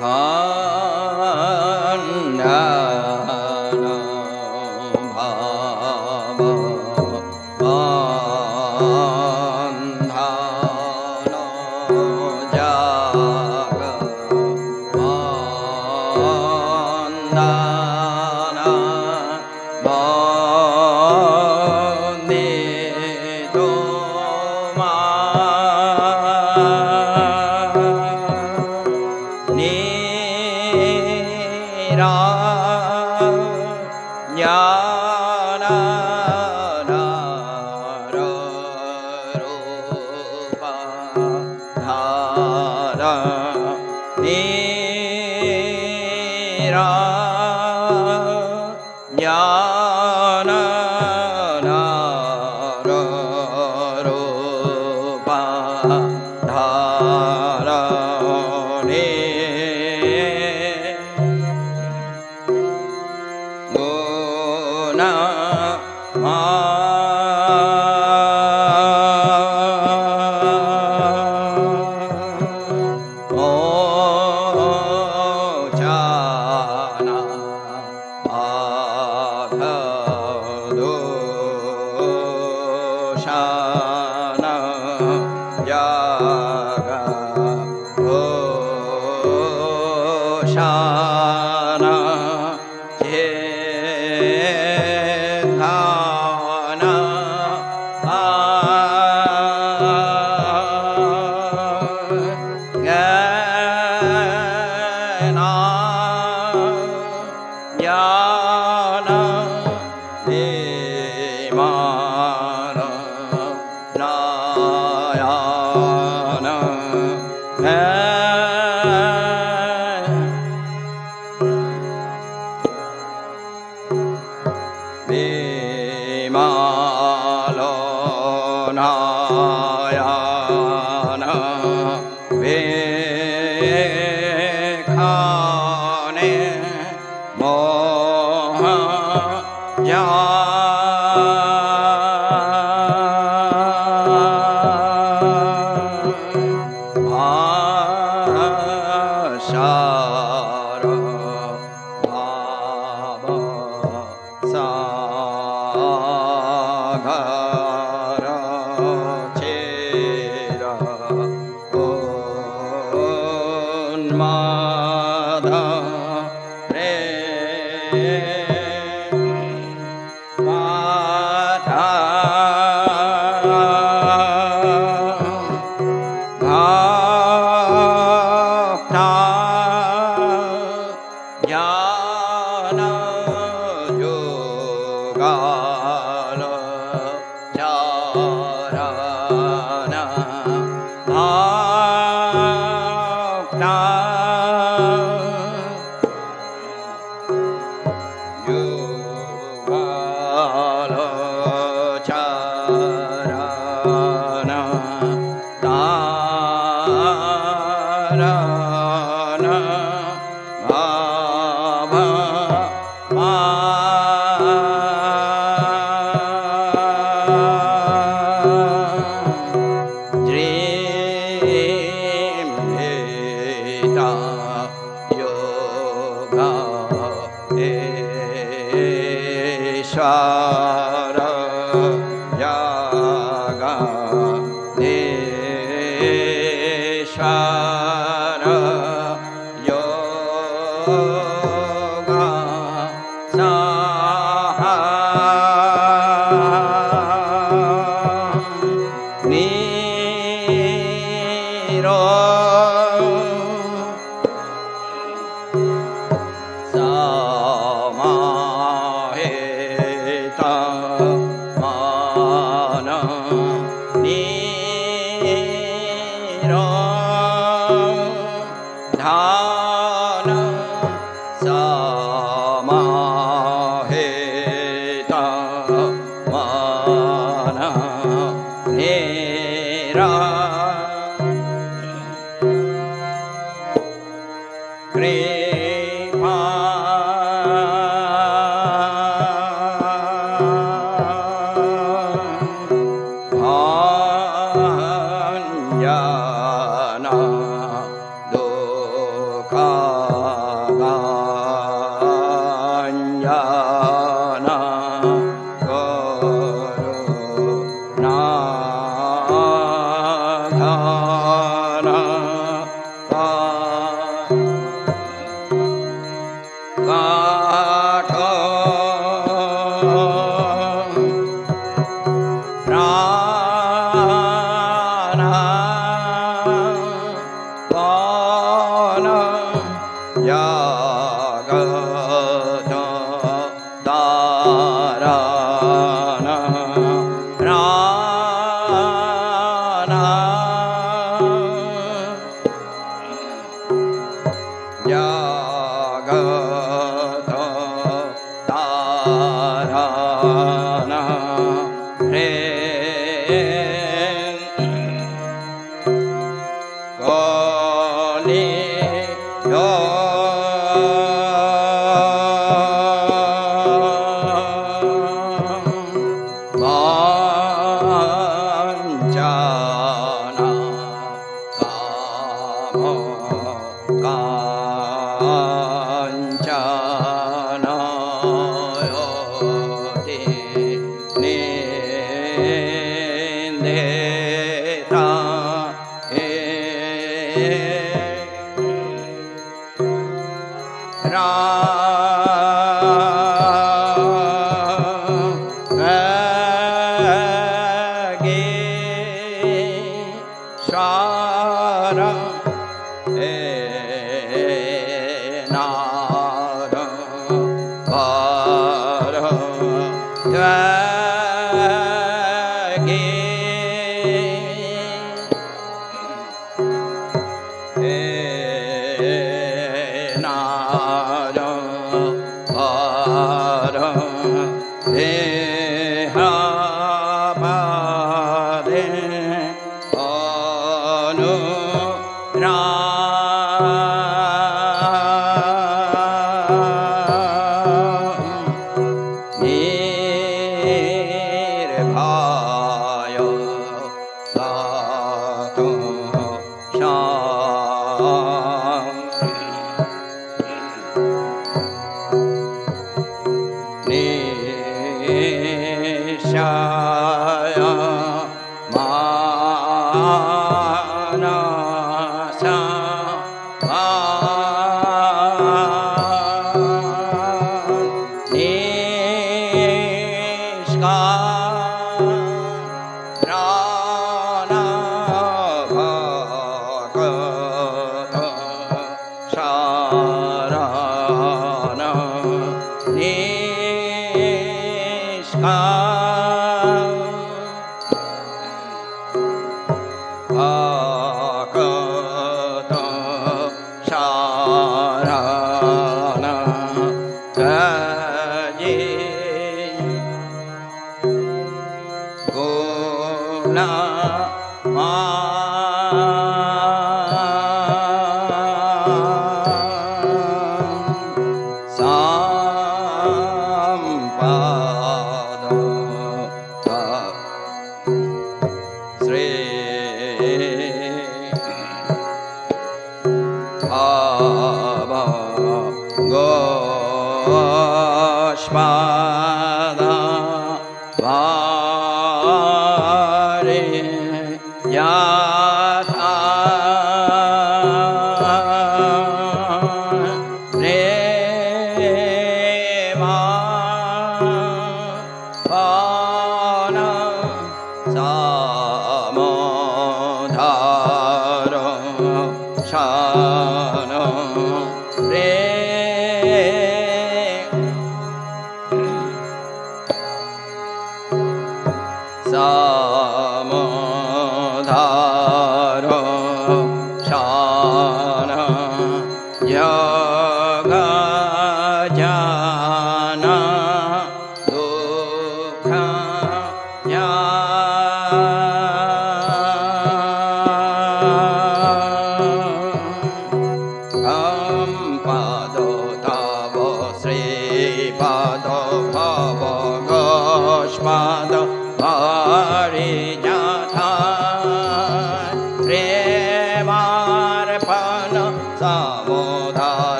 Jnana-Yoga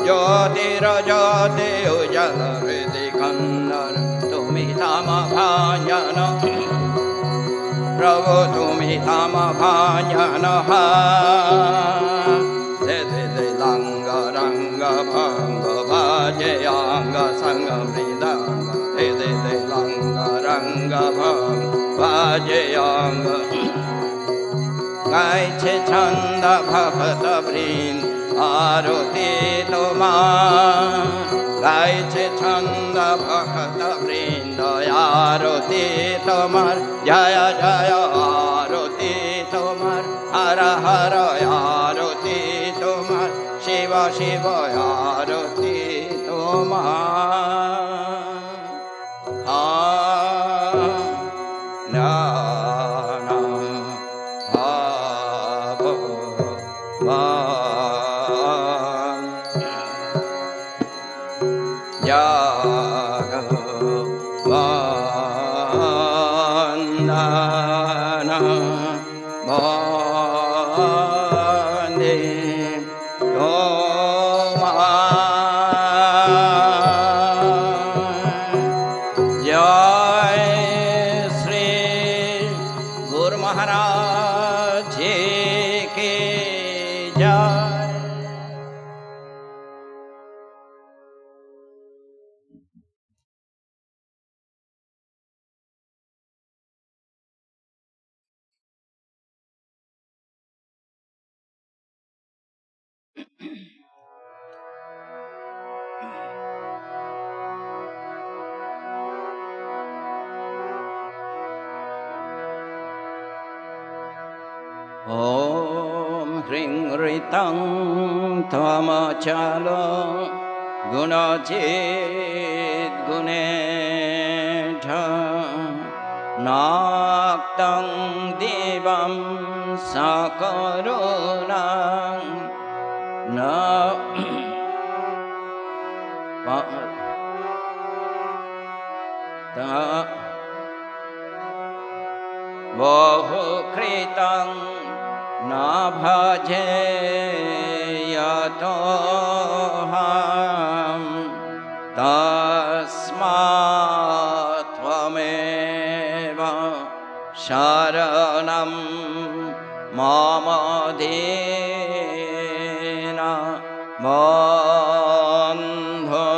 Jyotirajate ujala hridikandar তুমি তাম ভাজন, প্রভু তুমি তাম ভাজন, লঙ্গ রঙ্গ ভঙ্গ বাজে অঙ্গ সঙ্গ মৃদঙ্গ, লঙ্গ রঙ্গ ভঙ্গ বাজে অঙ্গ। গাইছে ছন্দ ভক্ত বৃন্দ আরতি তোমার, গাইছে ছন্দ ভক্ত বৃন্দ আরতি তোমার, জয় জয় আরতি তোমার, হর হর আরতি তোমার, শিব শিব আরতি তোমার। Om Hring Ritang Tamachalo Gunachit Gunetha Naktang Devam Sakarunang Na Vahu Kritang Na bhaje yatoham tasmat tvameva sharanam mamadena bandho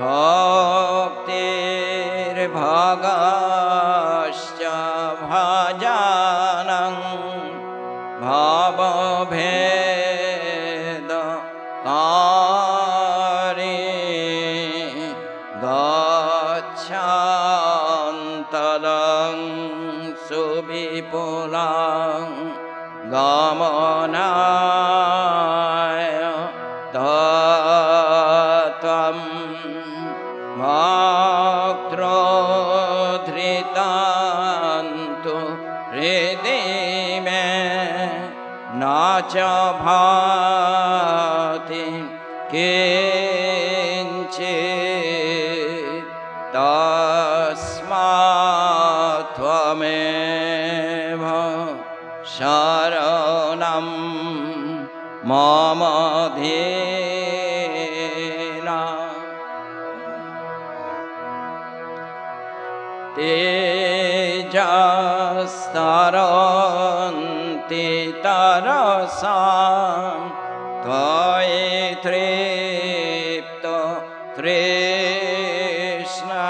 bhaktir bhagascha bhajanam Bhava Bheda Kari Gachantalang Subipulang Gamanaya Tatam Maktrodhritantu Hridime Nacha bhati kinchit tasmat tvameva sharanam mamadena tejastaranti tarasam tvai tripto Krishna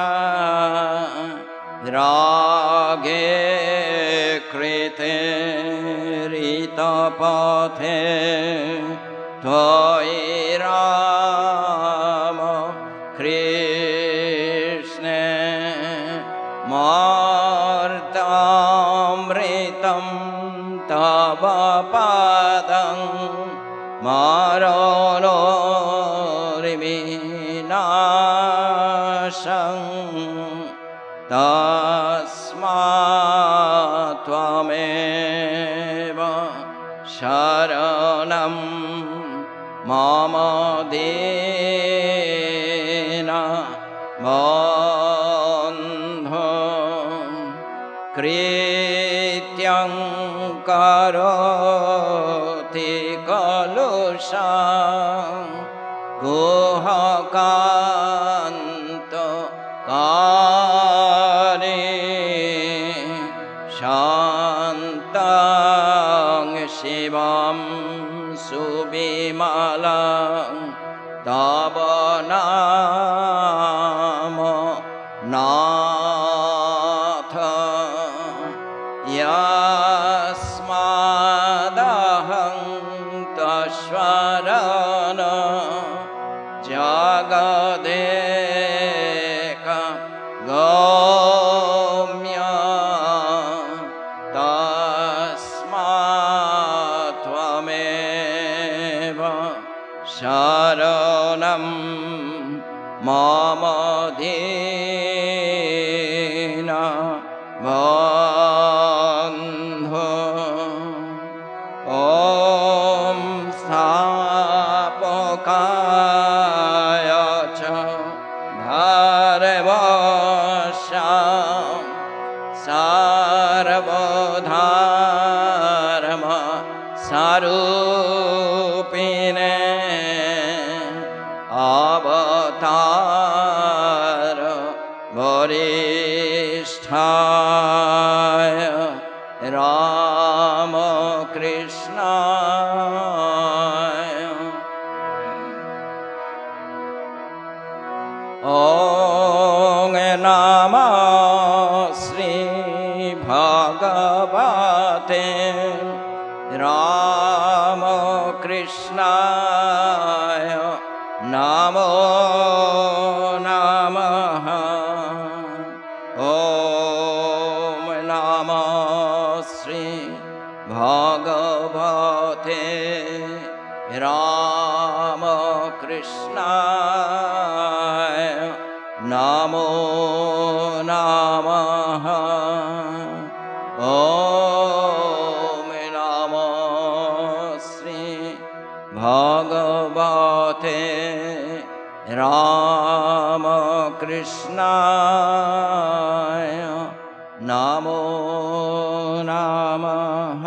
rage krite ritapathe tvai Rama Krishna martamritam tava padam maranoriminasham tasmat tvameva sharanam mamadena bandho krityam karoti kalusham guhakan नाम नाथ यस्मादहं तस्मरण जगदेक गम्य तस्मात् त्वमेव शरणं मम दीन बन्धो ॐ स्थापकाय च धर्मस्य सर्वधर्म स्वरूपिणे अवतार वरिष्ठाय रामकृष्णाय ॐ नमः श्री भगवते रामकृष्णाय नमो नमः ॐ नमः श्री भगवते रामकृष्णाय नमो नमः ॐ नमः श्री भगवते रामकृष्णाय नमो नमः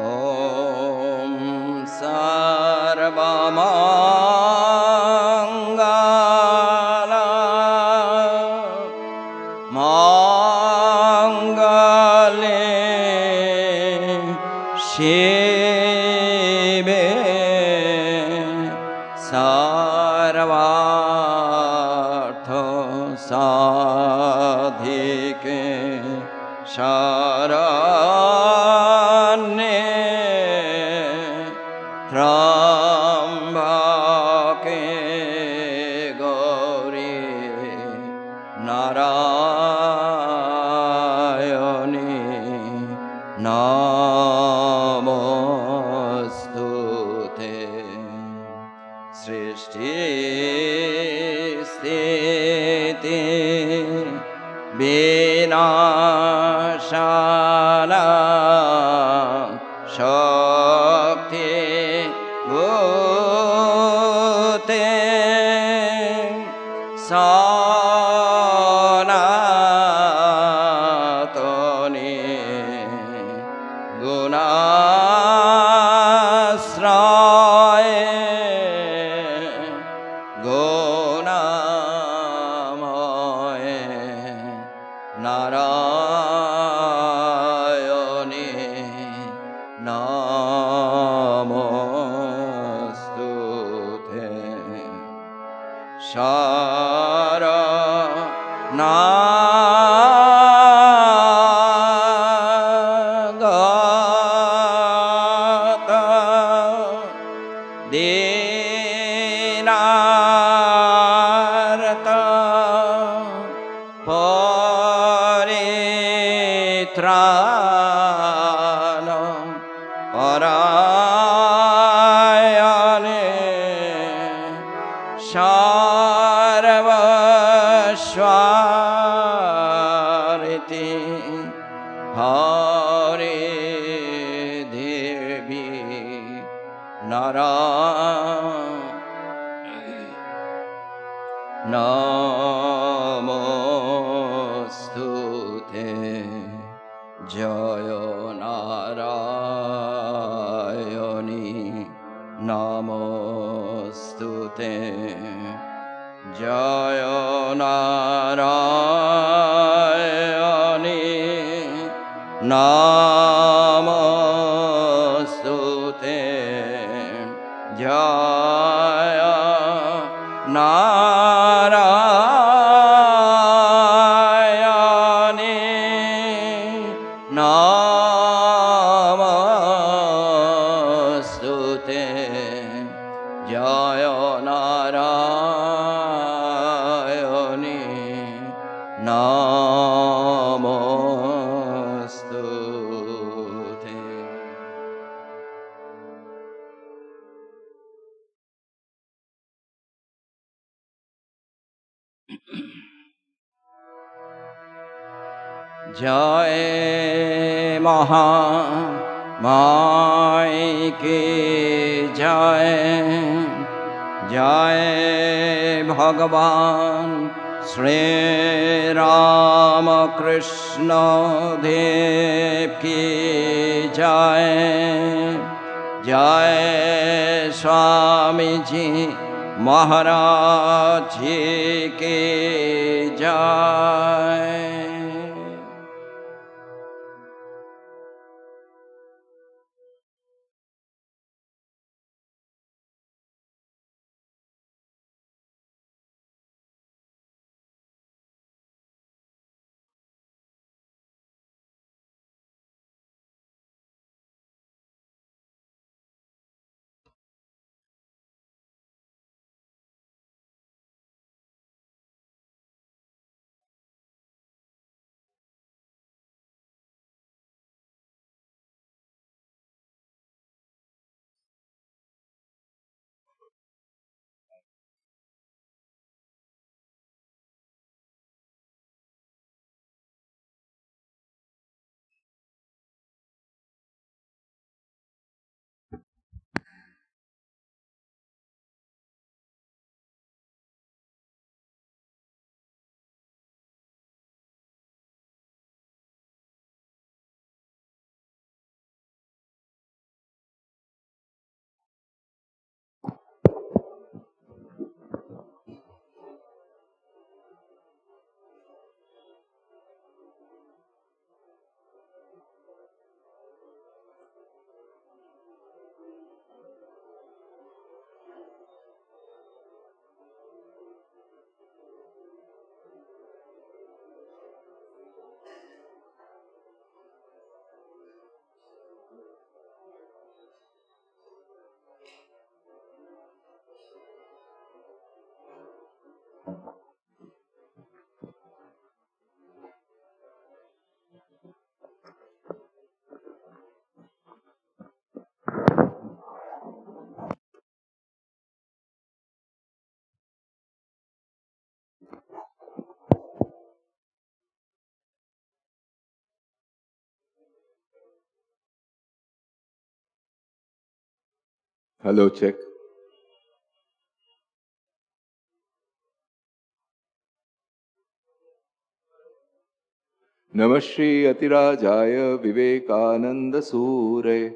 ॐ सर्वमङ्गल मङ्गले शिवे सर्वार्थ साधिके शरण्ये त्र्यम्बके गौरी नारायणी नमोस्तुते सृष्टि स्थिति विनाशना शक्ति भूते सनातनी गुणाश्रये गुणमये नारायणी नमोस्तुते शरणागत दीनार्त परित्राण परायणे सर्वस्वारिति हरे देवी नरा नमोस्तुते जय Narayan Namostute Jaya Narayani Namostute Jaya Narayani Namostute Jaya Narayani Namostute. Jai Mahamai ki Jai, Jai Bhagawan Shri Ramakrishna Dev ki Jai, Jai Swami ji Maharaj ji ki Jai. Hello, check. Namashri Atirajaya Vivekananda Sure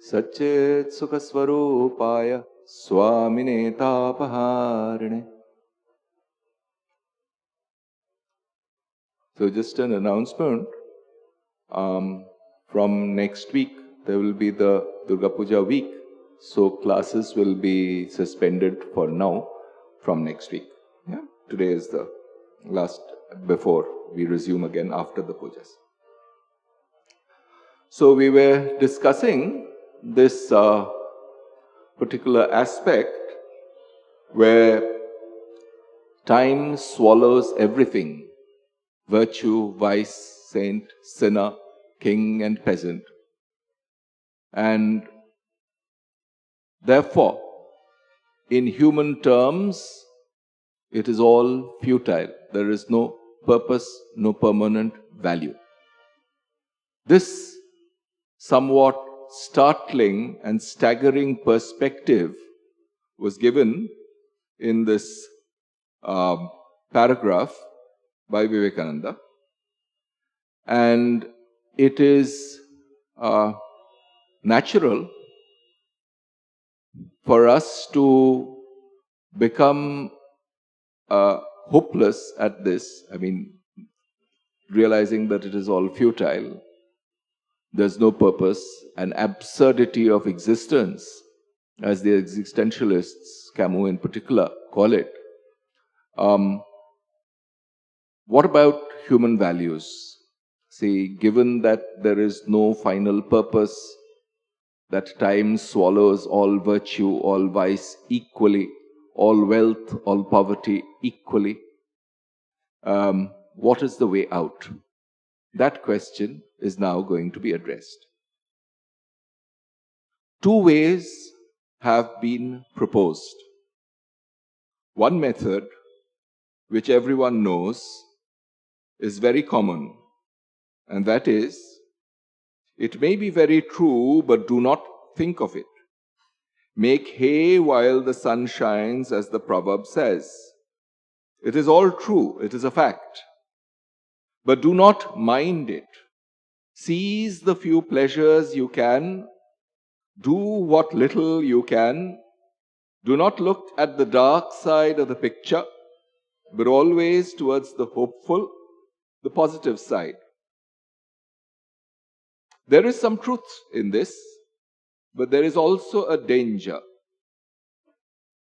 Satchit Sukhaswarupaya Swamine Tapaharine. So just an announcement. From next week, there will be the Durga Puja week. So classes will be suspended for now from next week. Yeah? Today is the last before we resume again after the pujas. So we were discussing this particular aspect where time swallows everything. Virtue, vice, saint, sinner, king and peasant. And therefore, in human terms, it is all futile. There is no purpose, no permanent value. This somewhat startling and staggering perspective was given in this paragraph by Vivekananda. And it is natural for us to become hopeless at this, I mean, realizing that it is all futile, there's no purpose, an absurdity of existence, as the existentialists, Camus in particular, call it. What about human values? See, given that there is no final purpose, that time swallows all virtue, all vice equally, all wealth, all poverty equally, what is the way out? That question is now going to be addressed. Two ways have been proposed. One method, which everyone knows, is very common, and that is, it may be very true, but do not think of it. Make hay while the sun shines, as the proverb says. It is all true, it is a fact. But do not mind it. Seize the few pleasures you can. Do what little you can. Do not look at the dark side of the picture, but always towards the hopeful, the positive side. There is some truth in this, but there is also a danger.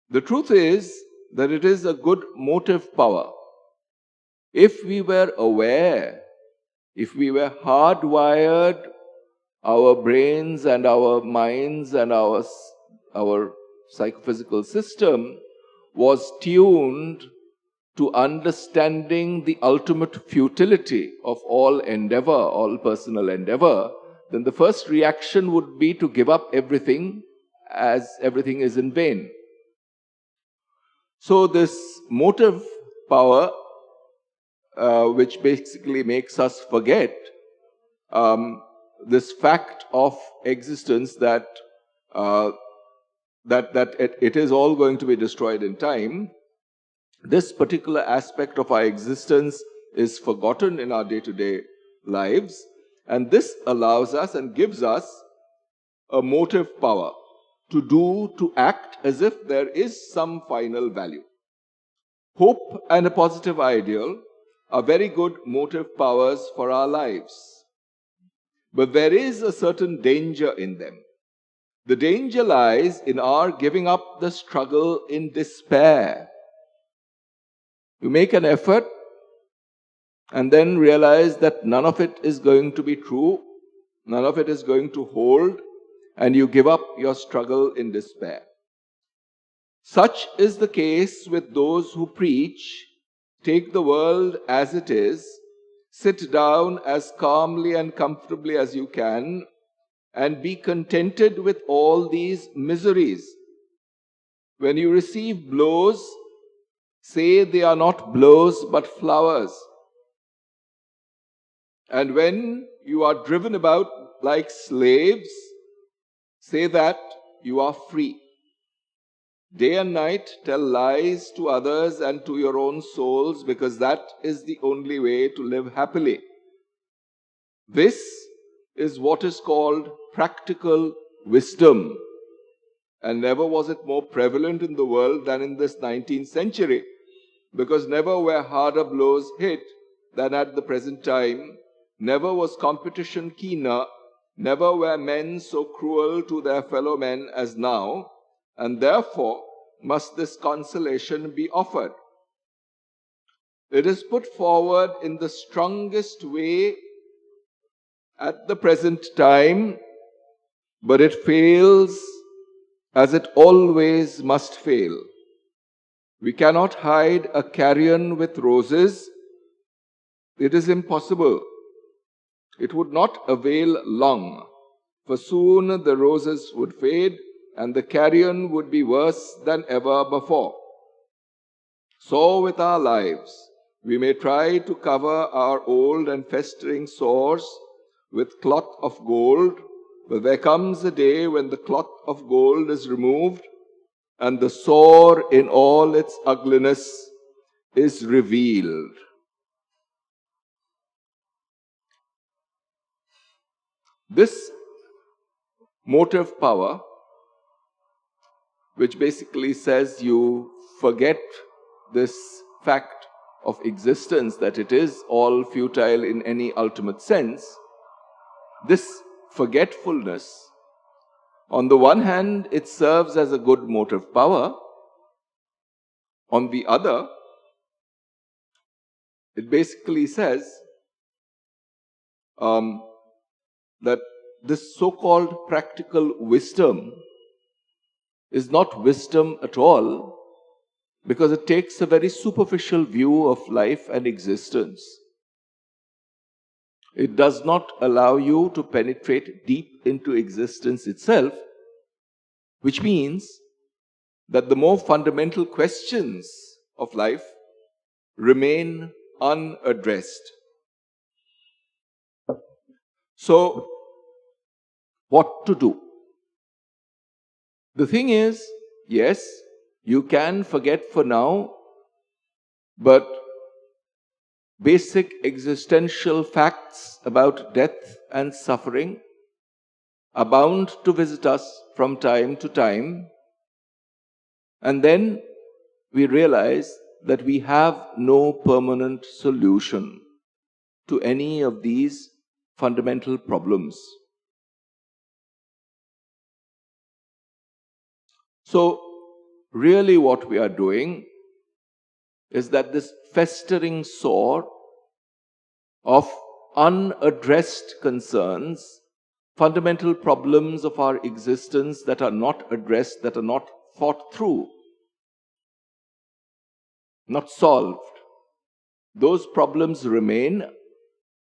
The truth is that it is a good motive power. If we were aware, if we were hardwired, our brains and our minds and our psychophysical system was tuned to understanding the ultimate futility of all endeavor, all personal endeavor, then the first reaction would be to give up everything, as everything is in vain. So this motive power, which basically makes us forget this fact of existence, that it is all going to be destroyed in time, this particular aspect of our existence is forgotten in our day-to-day lives, and this allows us and gives us a motive power to do, to act as if there is some final value. Hope and a positive ideal are very good motive powers for our lives. But there is a certain danger in them. The danger lies in our giving up the struggle in despair. You make an effort and then realize that none of it is going to be true, none of it is going to hold, and you give up your struggle in despair. Such is the case with those who preach, take the world as it is, sit down as calmly and comfortably as you can, and be contented with all these miseries. When you receive blows, say they are not blows but flowers. And when you are driven about like slaves, say that you are free. Day and night tell lies to others and to your own souls, because that is the only way to live happily. This is what is called practical wisdom, and never was it more prevalent in the world than in this 19th century, because never were harder blows hit than at the present time, never was competition keener, never were men so cruel to their fellow men as now, and therefore must this consolation be offered. It is put forward in the strongest way at the present time, but it fails as it always must fail. We cannot hide a carrion with roses. It is impossible. It would not avail long, for soon the roses would fade, and the carrion would be worse than ever before. So with our lives, we may try to cover our old and festering sores with cloth of gold, but there comes a day when the cloth of gold is removed, and the sore in all its ugliness is revealed. This motive power, which basically says you forget this fact of existence, that it is all futile in any ultimate sense. This forgetfulness, on the one hand, it serves as a good motive power. On the other, it basically says that this so-called practical wisdom is not wisdom at all, because it takes a very superficial view of life and existence. It does not allow you to penetrate deep into existence itself, which means that the more fundamental questions of life remain unaddressed. So, what to do? The thing is, yes, you can forget for now, but basic existential facts about death and suffering are bound to visit us from time to time, and then we realize that we have no permanent solution to any of these fundamental problems. So, really what we are doing is that this festering sore of unaddressed concerns, fundamental problems of our existence that are not addressed, that are not thought through, not solved, those problems remain,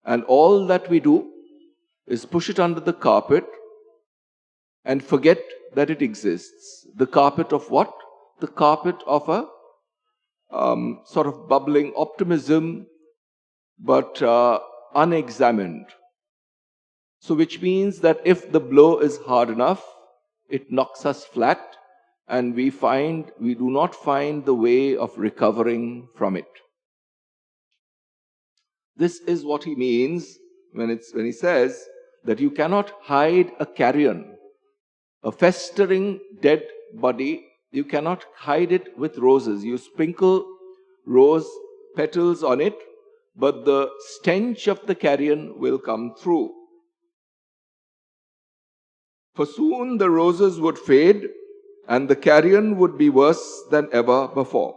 and all that we do is push it under the carpet and forget that it exists. The carpet of what? The carpet of a sort of bubbling optimism, but unexamined. So which means that if the blow is hard enough, it knocks us flat, and we do not find the way of recovering from it. This is what he means when he says that you cannot hide a carrion, a festering dead body. You cannot hide it with roses. You sprinkle rose petals on it, but the stench of the carrion will come through. For soon the roses would fade, and the carrion would be worse than ever before.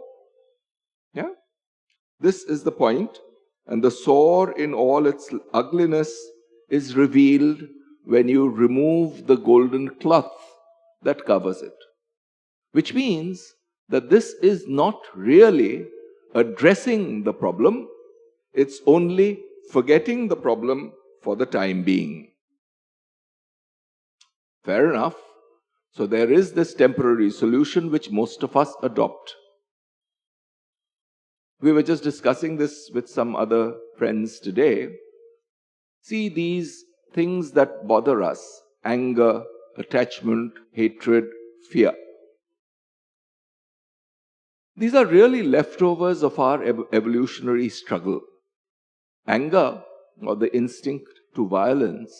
Yeah? This is the point. And the sore in all its ugliness is revealed when you remove the golden cloth that covers it. Which means that this is not really addressing the problem, it's only forgetting the problem for the time being. Fair enough. So there is this temporary solution which most of us adopt. We were just discussing this with some other friends today. See, these things that bother us, anger, attachment, hatred, fear, these are really leftovers of our evolutionary struggle. Anger, or the instinct to violence,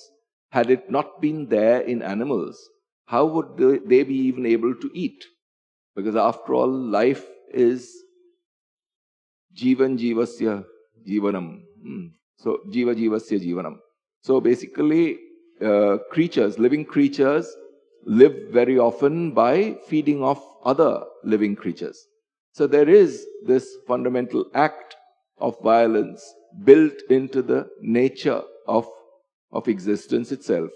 had it not been there in animals, how would they be even able to eat? Because after all, life is Jivan Jivasya Jivanam. So, Jiva Jivasya Jivanam. So basically, living creatures, live very often by feeding off other living creatures. So there is this fundamental act of violence built into the nature of existence itself.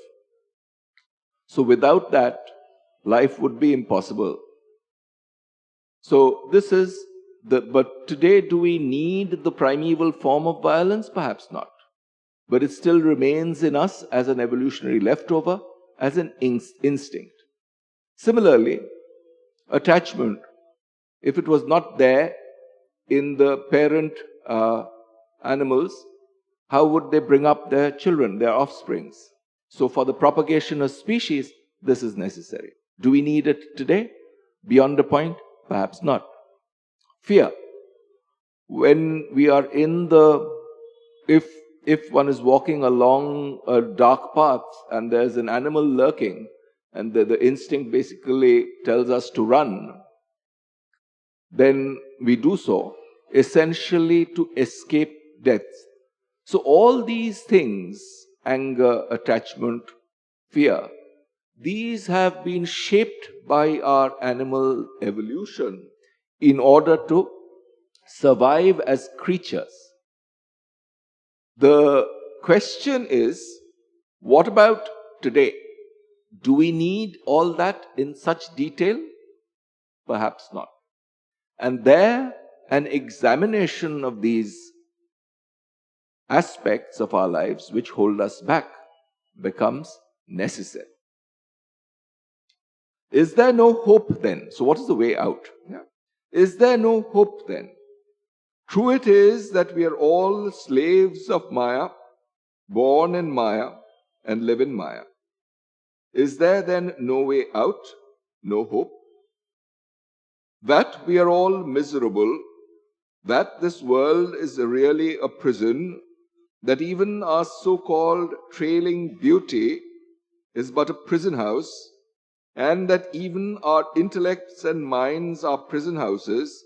So without that, life would be impossible. So this is but today, do we need the primeval form of violence? Perhaps not. But it still remains in us as an evolutionary leftover, as an instinct. Similarly, attachment, if it was not there in the parent animals, how would they bring up their children, their offsprings? So for the propagation of species, this is necessary. Do we need it today? Beyond a point? Perhaps not. Fear. When we are in if one is walking along a dark path and there's an animal lurking, and the instinct basically tells us to run, then we do so essentially to escape death. So all these things, anger, attachment, fear, these have been shaped by our animal evolution in order to survive as creatures. The question is, what about today? Do we need all that in such detail? Perhaps not. And there, an examination of these aspects of our lives which hold us back becomes necessary. Is there no hope then? So what is the way out? Yeah. Is there no hope then? True it is that we are all slaves of Maya, born in Maya and live in Maya. Is there then no way out? No hope? That we are all miserable, that this world is really a prison, that even our so-called trailing beauty is but a prison house, and that even our intellects and minds are prison houses,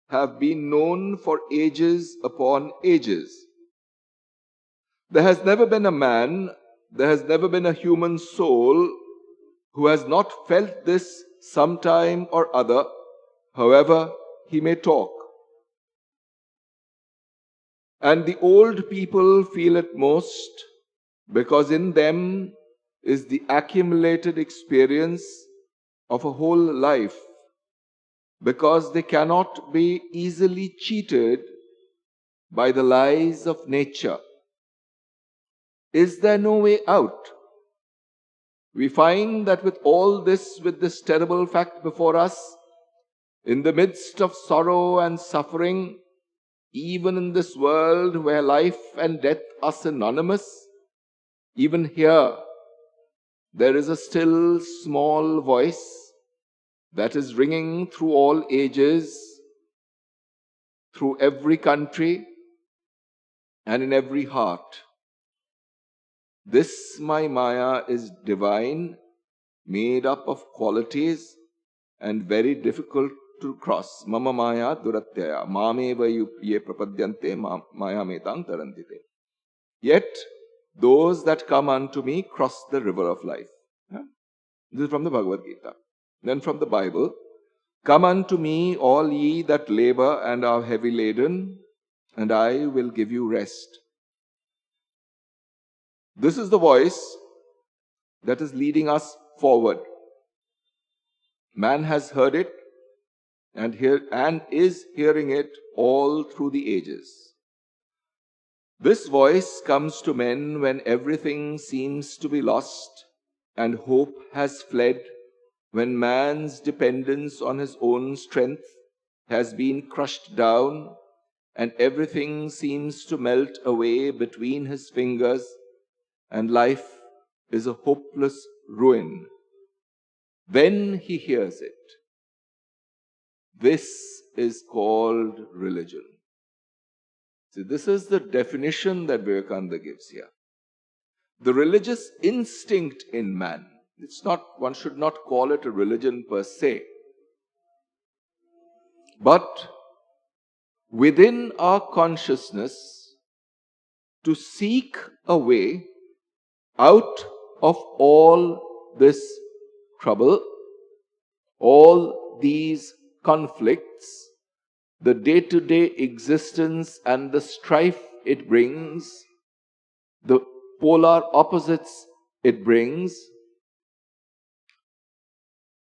have been known for ages upon ages. There has never been a man, there has never been a human soul who has not felt this sometime or other, however he may talk. And the old people feel it most because in them is the accumulated experience of a whole life, because they cannot be easily cheated by the lies of nature. Is there no way out? We find that with all this, with this terrible fact before us, in the midst of sorrow and suffering, even in this world where life and death are synonymous, even here, there is a still small voice that is ringing through all ages, through every country, and in every heart. This, my Maya, is divine, made up of qualities, and very difficult to cross. Mama Maya duratyaya, mameva ye prapadyante maya metang tarantite. Yet, those that come unto me cross the river of life. Yeah? This is from the Bhagavad Gita. Then from the Bible, come unto me, all ye that labor and are heavy laden, and I will give you rest. This is the voice that is leading us forward. Man has heard it and is hearing it all through the ages. This voice comes to men when everything seems to be lost and hope has fled, when man's dependence on his own strength has been crushed down and everything seems to melt away between his fingers and life is a hopeless ruin. Then he hears it. This is called religion. See, this is the definition that Vivekananda gives here. The religious instinct in man. It's not, one should not call it a religion per se. But within our consciousness, to seek a way out of all this trouble, all these conflicts, the day-to-day existence and the strife it brings, the polar opposites it brings,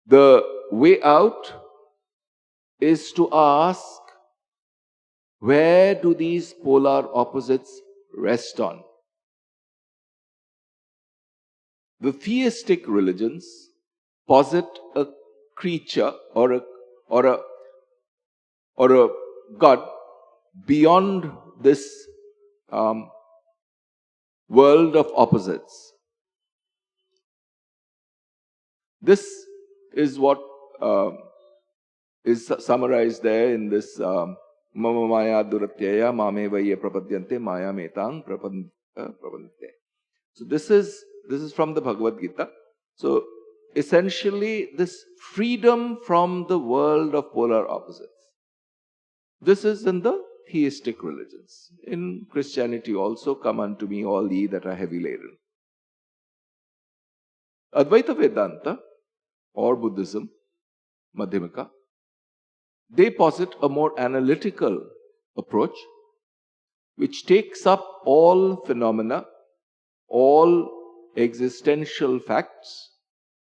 the way out is to ask, where do these polar opposites rest on? The theistic religions posit a creature or a God beyond this world of opposites. This is what is summarized there in this Mama Maya Duratyaya Mameva Ye Prapadyante Maya Metang Prapandite. So this is from the Bhagavad Gita. So essentially this freedom from the world of polar opposites. This is in the theistic religions. In Christianity also, come unto me all ye that are heavy laden. Advaita Vedanta or Buddhism, Madhyamika, they posit a more analytical approach which takes up all phenomena, all existential facts,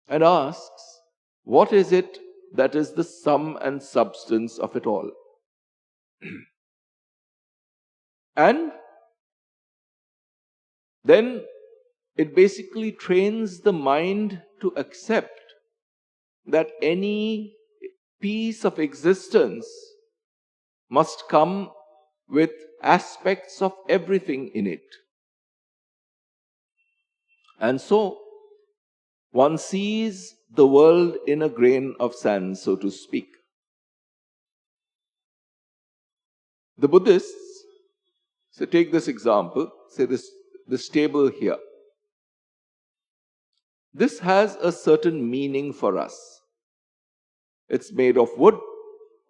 and asks, what is it that is the sum and substance of it all? And then it basically trains the mind to accept that any piece of existence must come with aspects of everything in it. And so, one sees the world in a grain of sand, so to speak. The Buddhists, so take this example, say this table here. This has a certain meaning for us. It's made of wood.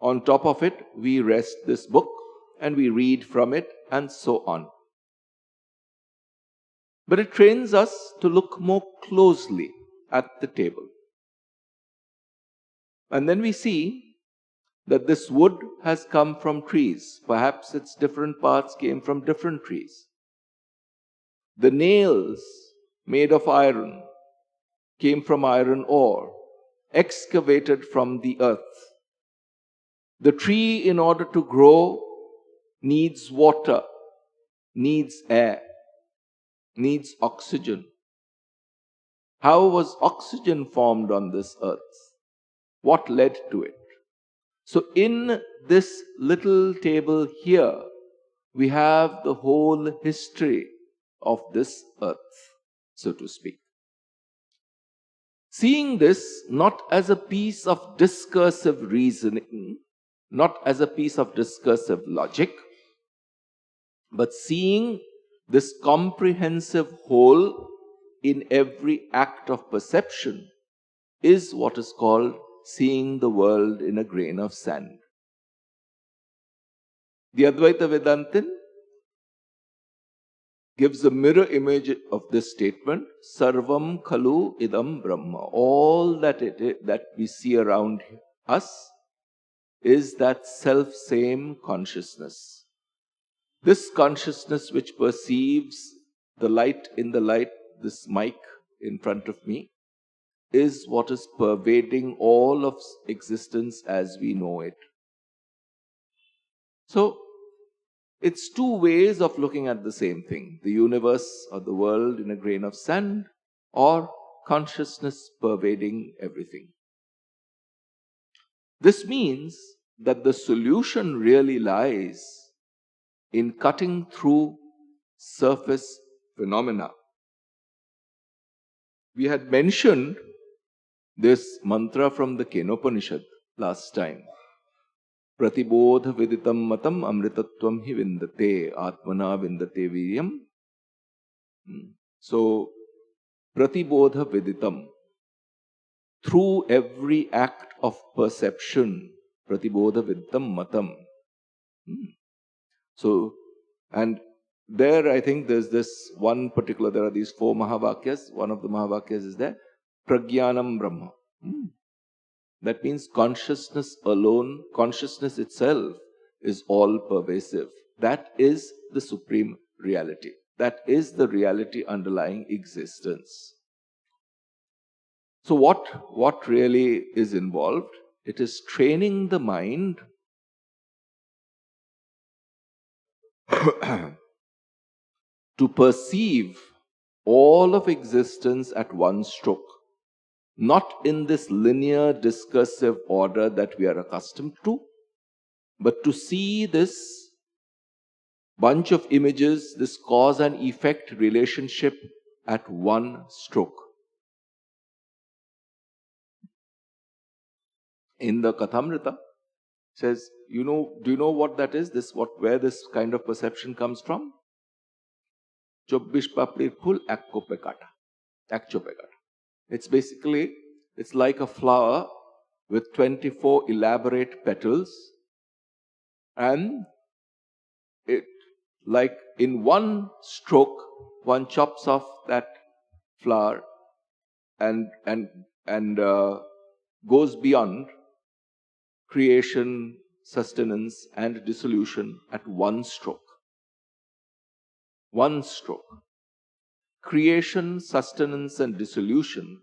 On top of it, we rest this book and we read from it and so on. But it trains us to look more closely at the table. And then we see that this wood has come from trees. Perhaps its different parts came from different trees. The nails made of iron came from iron ore, excavated from the earth. The tree, in order to grow, needs water, needs air, needs oxygen. How was oxygen formed on this earth? What led to it? So in this little table here, we have the whole history of this earth, so to speak. Seeing this not as a piece of discursive reasoning, not as a piece of discursive logic, but seeing this comprehensive whole in every act of perception is what is called seeing the world in a grain of sand. The Advaita Vedantin gives a mirror image of this statement, Sarvam Khalu Idam Brahma. All that we see around us is that self-same consciousness. This consciousness which perceives the light in the light, this mic in front of me, is what is pervading all of existence as we know it. So, it's two ways of looking at the same thing. The universe or the world in a grain of sand, or consciousness pervading everything. This means that the solution really lies in cutting through surface phenomena. We had mentioned this mantra from the Kenopanishad last time. Pratibodha viditam matam amritatvam hi vindate atmana vindate viryam. So, pratibodha viditam. Through every act of perception, pratibodha viditam matam. So, and there I think there's this one particular, there are these 4 Mahavakyas. One of the Mahavakyas is there, Pragyanam Brahma. That means consciousness alone, consciousness itself is all pervasive. That is the supreme reality. That is the reality underlying existence. So what really is involved? It is training the mind to perceive all of existence at one stroke. Not in this linear discursive order that we are accustomed to, but to see this bunch of images, this cause and effect relationship at one stroke. In the Kathamrita, says, do you know what that is? Where this kind of perception comes from? Chobbish papdir phul, ek ko pe kata. It's basically It's like a flower with 24 elaborate petals, and it, like in one stroke, one chops off that flower and goes beyond creation, sustenance, and dissolution at one stroke. One stroke. Creation, sustenance, and dissolution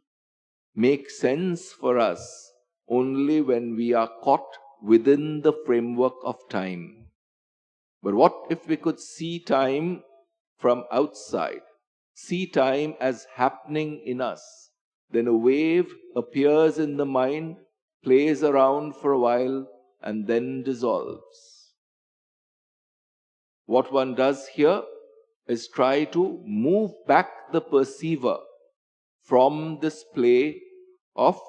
make sense for us only when we are caught within the framework of time. But what if we could see time from outside, see time as happening in us? Then a wave appears in the mind, plays around for a while, and then dissolves. What one does here is try to move back the perceiver from this play of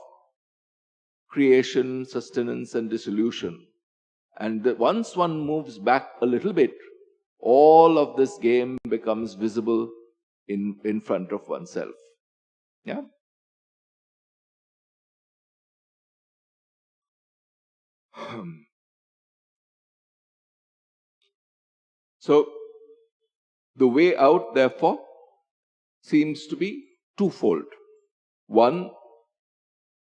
creation, sustenance, and dissolution. And once one moves back a little bit, all of this game becomes visible in front of oneself. Yeah? So, the way out, therefore, seems to be twofold. One,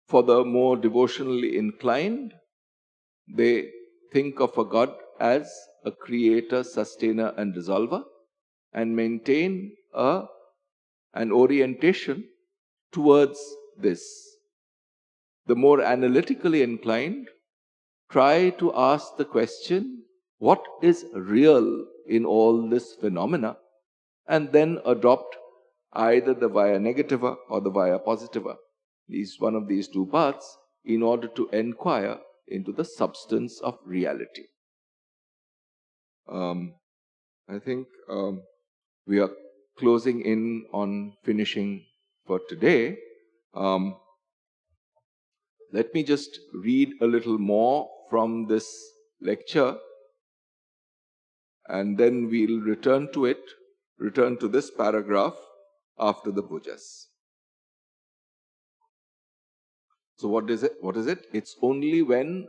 for the more devotionally inclined, they think of a God as a creator, sustainer, and dissolver, and maintain an orientation towards this. The more analytically inclined try to ask the question, what is real in all this phenomena? And then adopt either the via negativa or the via positiva, one of these two paths, in order to inquire into the substance of reality. I think we are closing in on finishing for today. Let me just read a little more from this lecture, and then we'll return to this paragraph after the pujas. So what is it? What is it? It's only when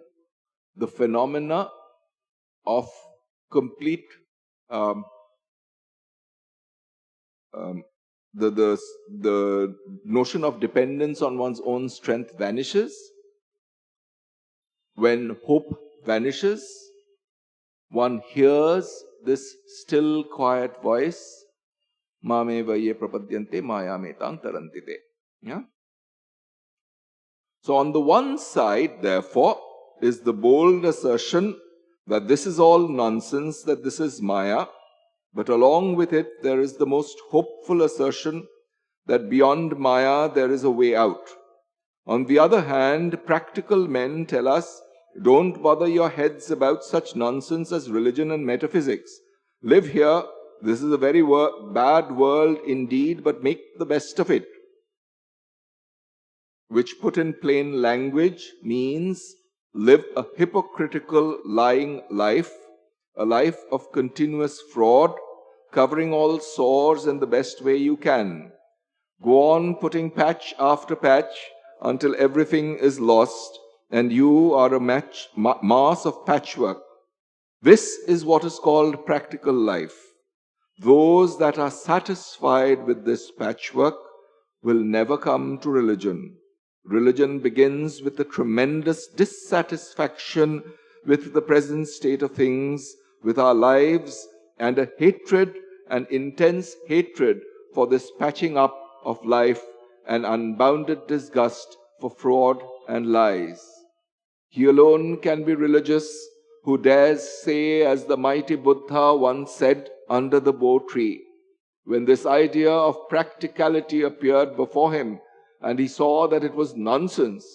the phenomena of complete the notion of dependence on one's own strength vanishes, when hope vanishes, one hears this still quiet voice, Mameva ye prapadyante maya metang tarantite. Yeah? So on the one side, therefore, is the bold assertion that this is all nonsense, that this is Maya, but along with it there is the most hopeful assertion that beyond Maya there is a way out. On the other hand, practical men tell us, don't bother your heads about such nonsense as religion and metaphysics. Live here, this is a very bad world indeed, but make the best of it. Which put in plain language means live a hypocritical, lying life, a life of continuous fraud, covering all sores in the best way you can. Go on putting patch after patch until everything is lost and you are a mass of patchwork. This is what is called practical life. Those that are satisfied with this patchwork will never come to religion. Religion begins with a tremendous dissatisfaction with the present state of things, with our lives, and a hatred, an intense hatred for this patching up of life, and unbounded disgust for fraud and lies. He alone can be religious who dares say, as the mighty Buddha once said under the bo tree, when this idea of practicality appeared before him, and he saw that it was nonsense,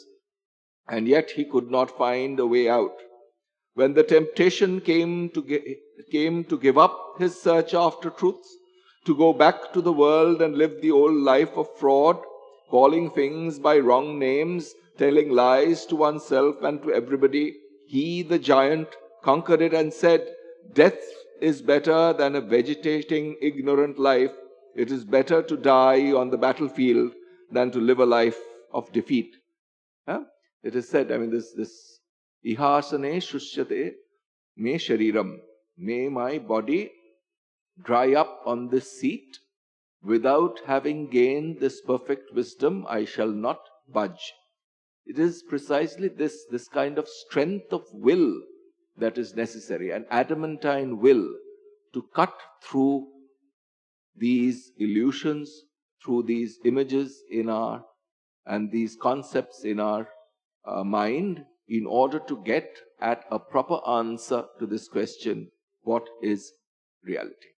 and yet he could not find a way out. When the temptation came to give up his search after truth, to go back to the world and live the old life of fraud, calling things by wrong names, telling lies to oneself and to everybody, he, the giant, conquered it and said, death is better than a vegetating, ignorant life. It is better to die on the battlefield than to live a life of defeat. It is said, this ihasane shusyate me shariram. May my body dry up on this seat. Without having gained this perfect wisdom, I shall not budge. It is precisely this kind of strength of will that is necessary, an adamantine will to cut through these illusions, through these images in our and these concepts in our mind, in order to get at a proper answer to this question, what is reality?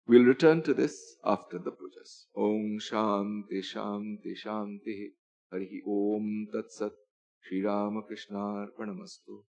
We'll return to this after the pujas. Om Shanti Shanti Shanti. Harihi Om Tat Sat. Shri Ramakrishna Arpanamastu.